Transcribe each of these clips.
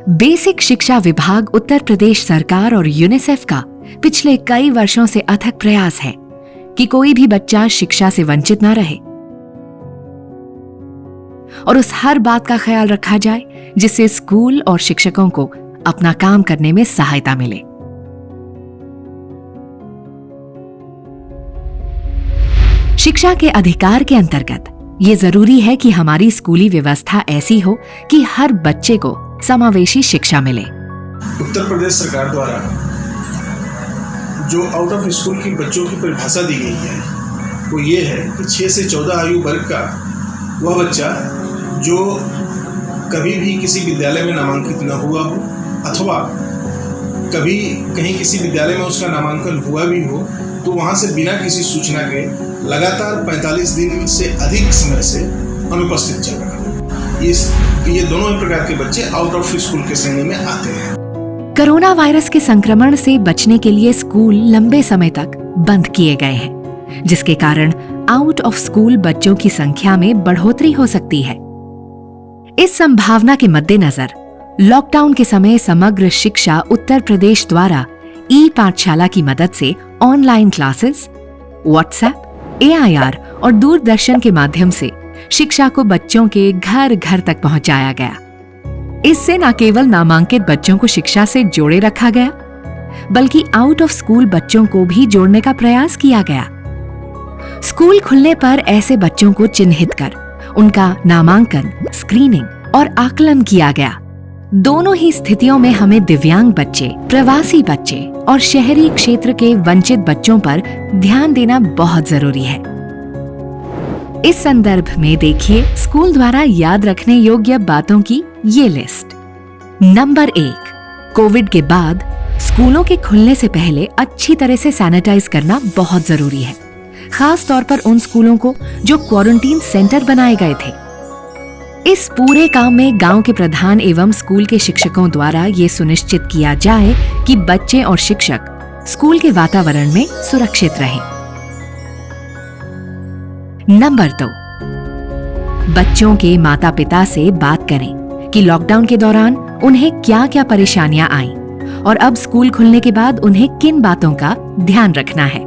Basic शिक्षा विभाग उत्तर प्रदेश सरकार और यूनिसेफ का पिछले कई वर्षों से अथक प्रयास है कि कोई भी बच्चा शिक्षा से वंचित न रहे और उस हर बात का ख्याल रखा जाए जिससे स्कूल और शिक्षकों को अपना काम करने में सहायता मिले। शिक्षा के अधिकार के अंतर्गत ये जरूरी है कि हमारी स्कूली व्यवस्था ऐसी हो कि हर बच्चे को समावेशी शिक्षा मिले। उत्तर प्रदेश सरकार द्वारा जो आउट ऑफ स्कूल की बच्चों की परिभाषा दी गई है वो ये है कि 6 से 14 आयु वर्ग का वह बच्चा जो कभी भी किसी विद्यालय में नामांकित न हुआ हो अथवा कभी कहीं किसी विद्यालय में उसका नामांकन हुआ भी हो तो वहाँ से बिना किसी सूचना के लगातार 45 दिन से अधिक समय से अनुपस्थित चल रहा है। ये दोनों ही प्रकार के बच्चे आउट ऑफ स्कूल के श्रेणी में आते हैं। कोरोना वायरस के संक्रमण से बचने के लिए स्कूल लंबे समय तक बंद किए गए हैं, जिसके कारण आउट ऑफ स्कूल बच्चों की संख्या में बढ़ोतरी हो सकती है। इस संभावना के मद्देनजर लॉकडाउन के समय समग्र शिक्षा उत्तर प्रदेश द्वारा ई पाठशाला की मदद से ऑनलाइन क्लासेस, व्हाट्सएप, AIR और दूरदर्शन के माध्यम से शिक्षा को बच्चों के घर घर तक पहुंचाया गया। इससे न केवल नामांकित बच्चों को शिक्षा से जोड़े रखा गया, बल्कि आउट ऑफ स्कूल बच्चों को भी जोड़ने का प्रयास किया गया। स्कूल खुलने पर ऐसे बच्चों को चिन्हित कर उनका नामांकन, स्क्रीनिंग और आकलन किया गया। दोनों ही स्थितियों में हमें दिव्यांग बच्चे, प्रवासी बच्चे और शहरी क्षेत्र के वंचित बच्चों पर ध्यान देना बहुत जरूरी है। इस संदर्भ में देखिए स्कूल द्वारा याद रखने योग्य बातों की ये लिस्ट। नंबर 1, कोविड के बाद स्कूलों के खुलने से पहले अच्छी तरह से सैनिटाइज करना बहुत जरूरी है, खास तौर पर उन स्कूलों को जो क्वारंटीन सेंटर बनाए गए थे। इस पूरे काम में गांव के प्रधान एवं स्कूल के शिक्षकों द्वारा ये सुनिश्चित किया जाए कि बच्चे और शिक्षक स्कूल के वातावरण में सुरक्षित रहें। नंबर 2, बच्चों के माता पिता से बात करें कि लॉकडाउन के दौरान उन्हें क्या क्या परेशानियां आईं और अब स्कूल खुलने के बाद उन्हें किन बातों का ध्यान रखना है।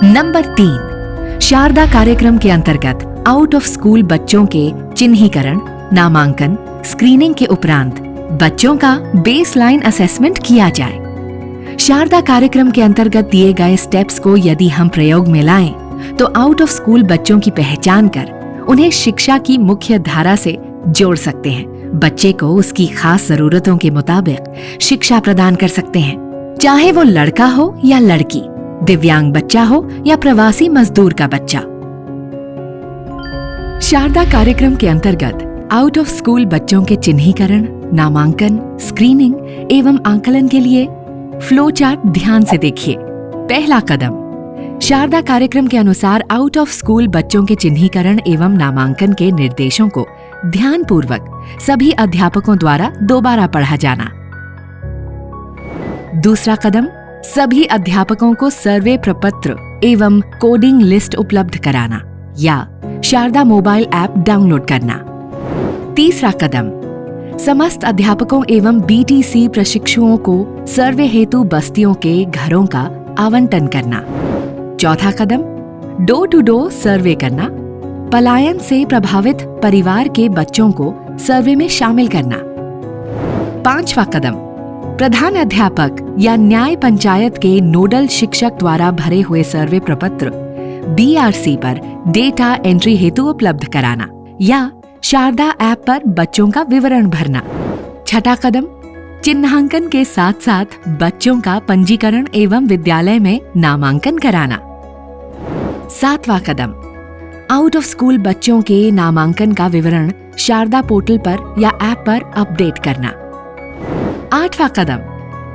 नंबर 3, शारदा कार्यक्रम के अंतर्गत आउट ऑफ स्कूल बच्चों के चिन्हीकरण, नामांकन, स्क्रीनिंग के उपरांत बच्चों का बेसलाइन असेसमेंट किया जाए। शारदा कार्यक्रम के अंतर्गत दिए गए स्टेप्स को यदि हम प्रयोग में लाएं, तो आउट ऑफ स्कूल बच्चों की पहचान कर उन्हें शिक्षा की मुख्य धारा से जोड़ सकते हैं। बच्चे को उसकी खास जरूरतों के मुताबिक शिक्षा प्रदान कर सकते हैं, चाहे वो लड़का हो या लड़की, दिव्यांग बच्चा हो या प्रवासी मजदूर का बच्चा। शारदा कार्यक्रम के अंतर्गत आउट ऑफ स्कूल बच्चों के चिन्हीकरण, नामांकन, स्क्रीनिंग एवं आकलन के लिए फ्लो चार्ट ध्यान से देखिए। पहला कदम, शारदा कार्यक्रम के अनुसार आउट ऑफ स्कूल बच्चों के चिन्हीकरण एवं नामांकन के निर्देशों को ध्यानपूर्वक सभी अध्यापकों द्वारा दोबारा पढ़ा जाना। दूसरा कदम, सभी अध्यापकों को सर्वे प्रपत्र एवं कोडिंग लिस्ट उपलब्ध कराना या शारदा मोबाइल ऐप डाउनलोड करना। तीसरा कदम, समस्त अध्यापकों एवं BTC प्रशिक्षुओं को सर्वे हेतु बस्तियों के घरों का आवंटन करना। चौथा कदम, डोर टू डोर सर्वे करना, पलायन से प्रभावित परिवार के बच्चों को सर्वे में शामिल करना। पांचवा कदम, प्रधान अध्यापक या न्याय पंचायत के नोडल शिक्षक द्वारा भरे हुए सर्वे प्रपत्र BRC पर डेटा एंट्री हेतु उपलब्ध कराना या शारदा ऐप पर बच्चों का विवरण भरना। छठा कदम, चिन्हांकन के साथ साथ बच्चों का पंजीकरण एवं विद्यालय में नामांकन कराना। सातवां कदम, आउट ऑफ स्कूल बच्चों के नामांकन का विवरण शारदा पोर्टल पर या ऐप पर अपडेट करना। आठवां कदम,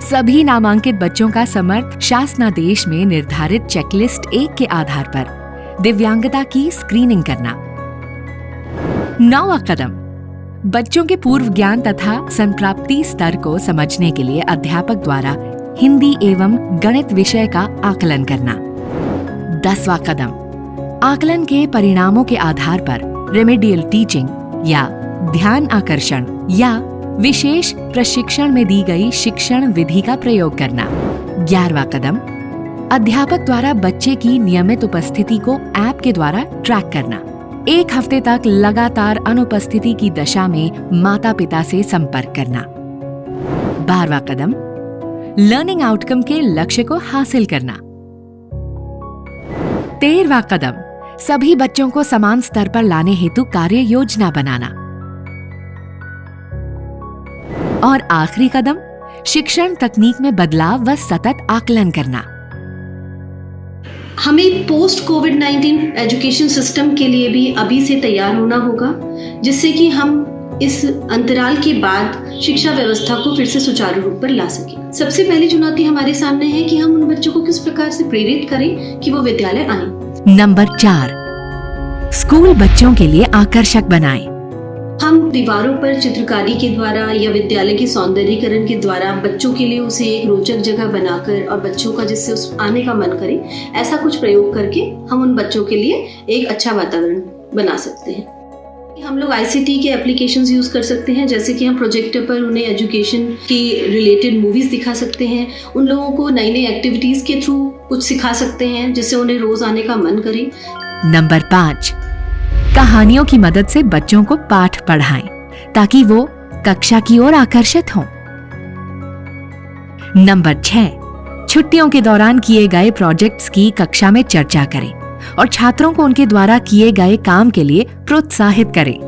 सभी नामांकित बच्चों का समर्थ शासनादेश में निर्धारित चेकलिस्ट 1 के आधार पर दिव्यांगता की स्क्रीनिंग करना। 9वां कदम, बच्चों के पूर्व ज्ञान तथा संप्राप्ति स्तर को समझने के लिए अध्यापक द्वारा हिंदी एवं गणित विषय का आकलन करना। 10वां कदम, आकलन के परिणामों के आधार पर रेमेडियल टीचिंग या ध्यान आकर्षण या विशेष प्रशिक्षण में दी गई शिक्षण विधि का प्रयोग करना। 11वां कदम, अध्यापक द्वारा बच्चे की नियमित उपस्थिति को ऐप के द्वारा ट्रैक करना। 1 हफ्ते तक लगातार अनुपस्थिति की दशा में माता पिता से संपर्क करना। 12वां कदम, लर्निंग आउटकम के लक्ष्य को हासिल करना। 13वां कदम, सभी बच्चों को समान स्तर पर लाने हेतु कार्य योजना बनाना। और आखिरी कदम, शिक्षण तकनीक में बदलाव व सतत आकलन करना। हमें पोस्ट कोविड-19 एजुकेशन सिस्टम के लिए भी अभी से तैयार होना होगा, जिससे कि हम इस अंतराल के बाद शिक्षा व्यवस्था को फिर से सुचारू रूप पर ला सकें। सबसे पहली चुनौती हमारे सामने है कि हम उन बच्चों को किस प्रकार से प्रेरित करें कि वो विद्यालय आएं। नंबर 4, स्कूल बच्चों के लिए आकर्षक बनाएं। हम दीवारों पर चित्रकारी के द्वारा या विद्यालय के सौंदर्यीकरण के द्वारा बच्चों के लिए उसे एक रोचक जगह बनाकर और बच्चों का जिससे उस आने का मन करे, ऐसा कुछ प्रयोग करके हम उन बच्चों के लिए एक अच्छा वातावरण बना सकते हैं। हम लोग ICT के एप्लीकेशंस यूज कर सकते हैं, जैसे कि हम प्रोजेक्टर पर उन्हें एजुकेशन की रिलेटेड मूवीज दिखा सकते हैं, उन लोगों को नई नई एक्टिविटीज के थ्रू कुछ सिखा सकते हैं जिससे उन्हें रोज आने का मन करे। नंबर 5, कहानियों की मदद से बच्चों को पाठ पढ़ाएं ताकि वो कक्षा की ओर आकर्षित हों। नंबर 6, छुट्टियों के दौरान किए गए प्रोजेक्ट्स की कक्षा में चर्चा करें और छात्रों को उनके द्वारा किए गए काम के लिए प्रोत्साहित करें।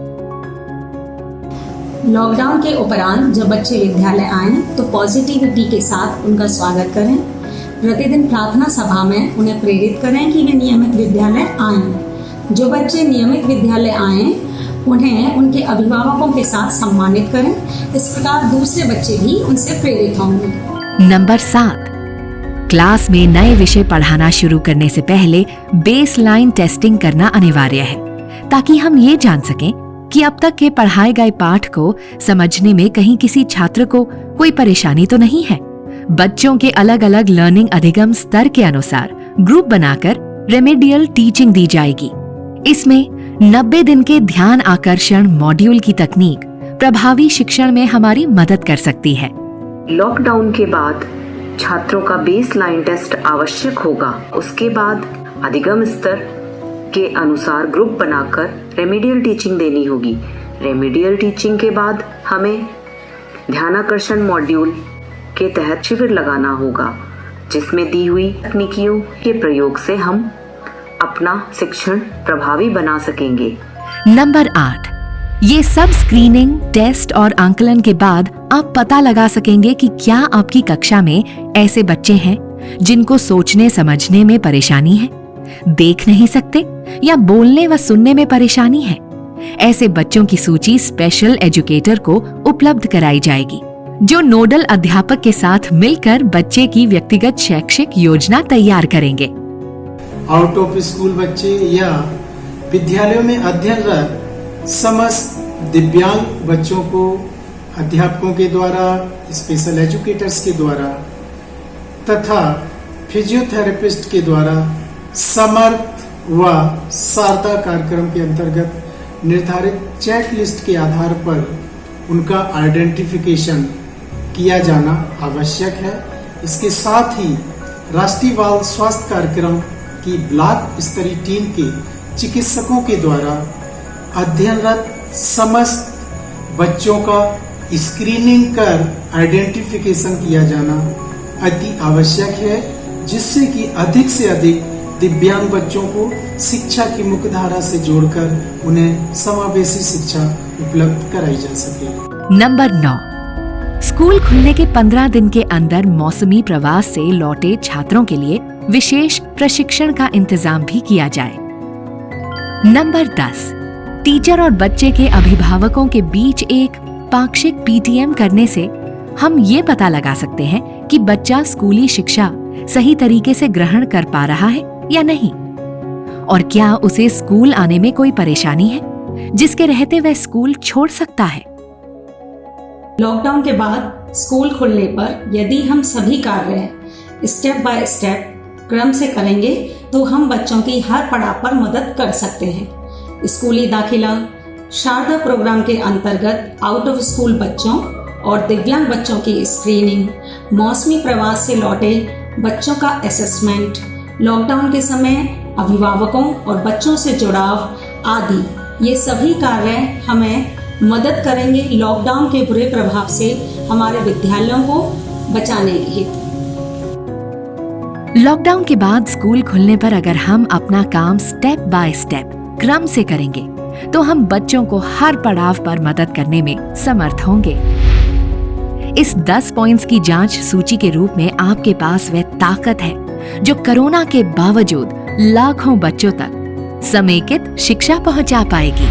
लॉकडाउन के उपरांत जब बच्चे विद्यालय आएं तो पॉजिटिविटी के साथ उनका स्वागत करें। प्रतिदिन प्रार्थना सभा में उन्हें प्रेरित करें कि वे नियमित विद्यालय आएं। जो बच्चे नियमित विद्यालय आएं उन्हें उनके अभिभावकों के साथ सम्मानित करें। इस प्रकार दूसरे बच्चे भी उनसे प्रेरित होंगे। नंबर 7, क्लास में नए विषय पढ़ाना शुरू करने से पहले बेसलाइन टेस्टिंग करना अनिवार्य है ताकि हम ये जान सकें कि अब तक के पढ़ाए गए पाठ को समझने में कहीं किसी छात्र को कोई परेशानी तो नहीं है। बच्चों के अलग अलग लर्निंग अधिगम स्तर के अनुसार ग्रुप बनाकर रेमेडियल टीचिंग दी जाएगी। इसमें 90 दिन के ध्यान आकर्षण मॉड्यूल की तकनीक प्रभावी शिक्षण में हमारी मदद कर सकती है। लॉकडाउन के बाद छात्रों का बेसलाइन टेस्ट आवश्यक होगा। उसके बाद अधिगम स्तर के अनुसार ग्रुप बनाकर रेमेडियल टीचिंग देनी होगी। रेमेडियल टीचिंग के बाद हमें ध्यानाकर्षण मॉड्यूल के तहत शिविर लगाना होगा, जिसमें दी हुई तकनीकियों के प्रयोग से हम अपना शिक्षण प्रभावी बना सकेंगे। नंबर 8, ये सब स्क्रीनिंग, टेस्ट और आंकलन के बाद आप पता लगा सकेंगे कि क्या आपकी कक्षा में ऐसे बच्चे हैं जिनको सोचने समझने में परेशानी है, देख नहीं सकते या बोलने व सुनने में परेशानी है। ऐसे बच्चों की सूची स्पेशल एजुकेटर को उपलब्ध कराई जाएगी, जो नोडल अध्यापक के साथ मिलकर बच्चे की व्यक्तिगत शैक्षिक योजना तैयार करेंगे। आउट ऑफ स्कूल बच्चे या विद्यालयों में अध्ययनरत समस्त दिव्यांग बच्चों को अध्यापकों के द्वारा, स्पेशल एजुकेटर्स के द्वारा तथा फिजियोथेरेपिस्ट के द्वारा समर्थ व शारदा कार्यक्रम के अंतर्गत निर्धारित चेक लिस्ट के आधार पर उनका आइडेंटिफिकेशन किया जाना आवश्यक है। इसके साथ ही राष्ट्रीय बाल स्वास्थ्य कार्यक्रम की ब्लॉक स्तरीय टीम के चिकित्सकों के द्वारा अध्ययनरत समस्त बच्चों का स्क्रीनिंग कर आइडेंटिफिकेशन किया जाना अति आवश्यक है, जिससे कि अधिक से अधिक दिव्यांग बच्चों को शिक्षा की मुख्यधारा से जोड़कर उन्हें समावेशी शिक्षा उपलब्ध कराई जा सके। नंबर 9, स्कूल खुलने के 15 दिन के अंदर मौसमी प्रवास से लौटे छात्रों के लिए विशेष प्रशिक्षण का इंतजाम भी किया जाए। नंबर 10, टीचर और बच्चे के अभिभावकों के बीच एक पाक्षिक PTM करने से हम ये पता लगा सकते हैं कि बच्चा स्कूली शिक्षा सही तरीके से ग्रहण कर पा रहा है या नहीं, और क्या उसे स्कूल आने में कोई परेशानी है जिसके रहते वह स्कूल छोड़ सकता है। लॉकडाउन के बाद स्कूल खुलने पर यदि हम सभी कार्य स्टेप बाय स्टेप क्रम से करेंगे तो हम बच्चों की हर पड़ाव पर मदद कर सकते हैं। स्कूली दाखिला, शारदा प्रोग्राम के अंतर्गत आउट ऑफ स्कूल बच्चों और दिव्यांग बच्चों की स्क्रीनिंग, मौसमी प्रवास से लौटे बच्चों का असेसमेंट, लॉकडाउन के समय अभिभावकों और बच्चों से जुड़ाव आदि ये सभी कार्य हमें मदद करेंगे लॉकडाउन के बुरे प्रभाव से हमारे विद्यालयों को बचाने के हेतु। लॉकडाउन के बाद स्कूल खुलने पर अगर हम अपना काम स्टेप बाय स्टेप क्रम से करेंगे तो हम बच्चों को हर पड़ाव पर मदद करने में समर्थ होंगे। इस 10 पॉइंट्स की जांच सूची के रूप में आपके पास वह ताकत है जो कोरोना के बावजूद लाखों बच्चों तक समेकित शिक्षा पहुंचा पाएगी।